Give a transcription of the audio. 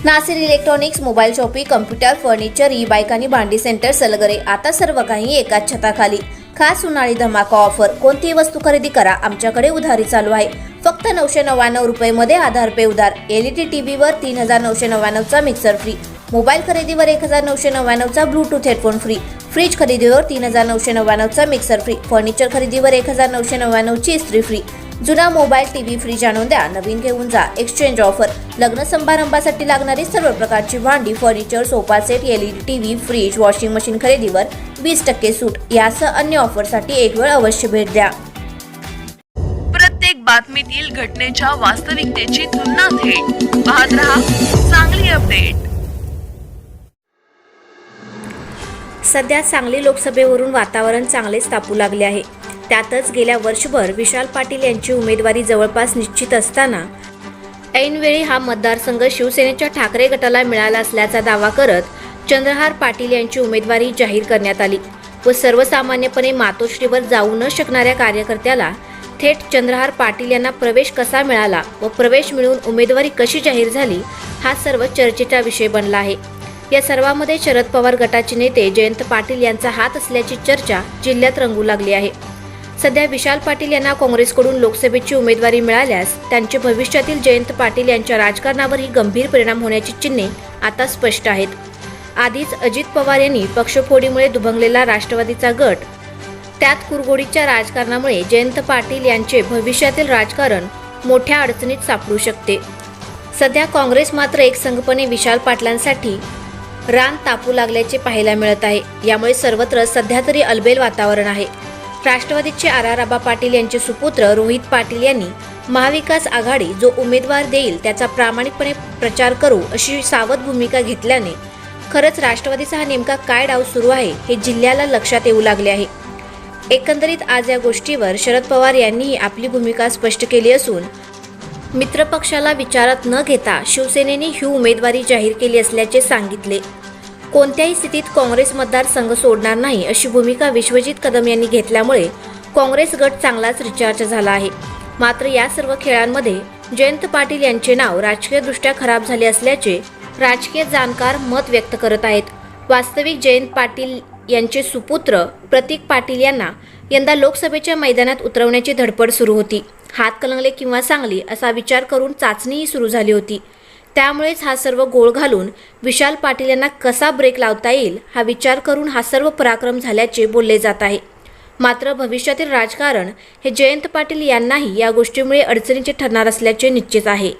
Nasir electronics, mobile shoppe, computer, furniture, e bike आणि भांडी centre, Salgare, आता सर्व काही एकाच छताखाली. खास उन्हाळी धमाका ऑफर. कोणतीही वस्तू खरेदी करा, आमच्याकडे उधारी चालू आहे. फक्त 999 रुपये आधार पे उधार. एलईडी टीव्हीवर 3999चा मिक्सर फ्री. मोबाईल खरेदीवर 1999चा ब्लूटूथ हेडफोन फ्री. फ्रीज खरेदीवर 3999चा मिक्सर फ्री. फर्निचर खरेदीवर 1999ची इस्त्री फ्री. जुना मोबाईल, टीव्ही, फ्रीज आणून द्या, नवीन घेऊन जा. Exchange offer. लग्न समारंभासाठी लागणारी सर्व प्रकारची भांडी, furniture, sofa set, LED TV, fridge, washing machine खरेदीवर 20% सूट. यासह अन्य ऑफरसाठी एक वेळ अवश्य भेट द्या. प्रत्येक बातमीतील घटनेच्या वास्तविकतेची तुलना थेट पाहत रहा सांगली अपडेट. सध्या सांगली लोकसभेवरून वातावरण चांगलेच तापू लागले आहे. त्यातच गेल्या वर्षभर विशाल पाटील यांची उमेदवारी जवळपास निश्चित असताना ऐनवेळी हा मतदारसंघ शिवसेनेच्या ठाकरे गटाला मिळाला असल्याचा दावा करत चंद्रहार पाटील यांची उमेदवारी जाहीर करण्यात आली व सर्वसामान्यपणे मातोश्रीवर जाऊ न शकणाऱ्या कार्यकर्त्याला थेट चंद्रहार पाटील यांना प्रवेश कसा मिळाला व प्रवेश मिळून उमेदवारी कशी जाहीर झाली, हा सर्व चर्चेचा विषय बनला आहे. या सर्वांमध्ये शरद पवार गटाचे नेते जयंत पाटील यांचा हात असल्याची चर्चा जिल्ह्यात रंगू लागली आहे. सध्या विशाल पाटील यांना काँग्रेसकडून लोकसभेची उमेदवारी मिळाल्यास त्यांचे भविष्यातील जयंत पाटील यांच्या राजकारणावरही गंभीर परिणाम होण्याची चिन्हे आता स्पष्ट आहेत. आधीच अजित पवार यांनी पक्षफोडीमुळे दुभंगलेला राष्ट्रवादीचा गट, त्यात कुरघोडीच्या राजकारणामुळे जयंत पाटील यांचे भविष्यातील राजकारण मोठ्या अडचणीत सापडू शकते. सध्या काँग्रेस मात्र एकसंघपणे विशाल पाटलांसाठी रान तापू लागल्याचे पाहायला मिळत आहे. यामुळे सर्वत्र सध्या तरी अलबेल वातावरण आहे. राष्ट्रवादीचे आबा पाटील यांचे सुपुत्र रोहित पाटील यांनी महाविकास आघाडी जो उमेदवार देईल त्याचा प्रामाणिकपणे प्रचार करू अशी सावध भूमिका घेतल्याने खरंच राष्ट्रवादीचा हा नेमका काय डाव सुरू आहे हे जिल्ह्याला लक्षात येऊ लागले आहे. एकंदरीत आज या गोष्टीवर शरद पवार यांनीही आपली भूमिका स्पष्ट केली असून मित्रपक्षाला विचारात न घेता शिवसेनेने ही उमेदवारी जाहीर केली असल्याचे सांगितले. कोणत्याही स्थितीत काँग्रेस मतदारसंघ सोडणार नाही अशी भूमिका विश्वजित कदम यांनी घेतल्यामुळे काँग्रेस गट चांगलाच रिचार्ज झाला आहे. मात्र या सर्व खेळांमध्ये जयंत पाटील यांचे नाव राजकीयदृष्ट्या खराब झाले असल्याचे राजकीय जाणकार मत व्यक्त करत आहेत. वास्तविक जयंत पाटील यांचे सुपुत्र प्रतीक पाटील यांना यंदा लोकसभेच्या मैदानात उतरवण्याची धडपड सुरू होती. हातकणंगले किंवा सांगली असा विचार करून चाचणीही सुरू झाली होती. त्यामुळेच हा सर्व गोळ घालून विशाल पाटील यांना कसा ब्रेक लावता येईल हा विचार करून हा सर्व पराक्रम झाल्याचे बोलले जात आहे. मात्र भविष्यातील राजकारण हे जयंत पाटील यांनाही या गोष्टीमुळे अडचणीचे ठरणार असल्याचे निश्चित आहे.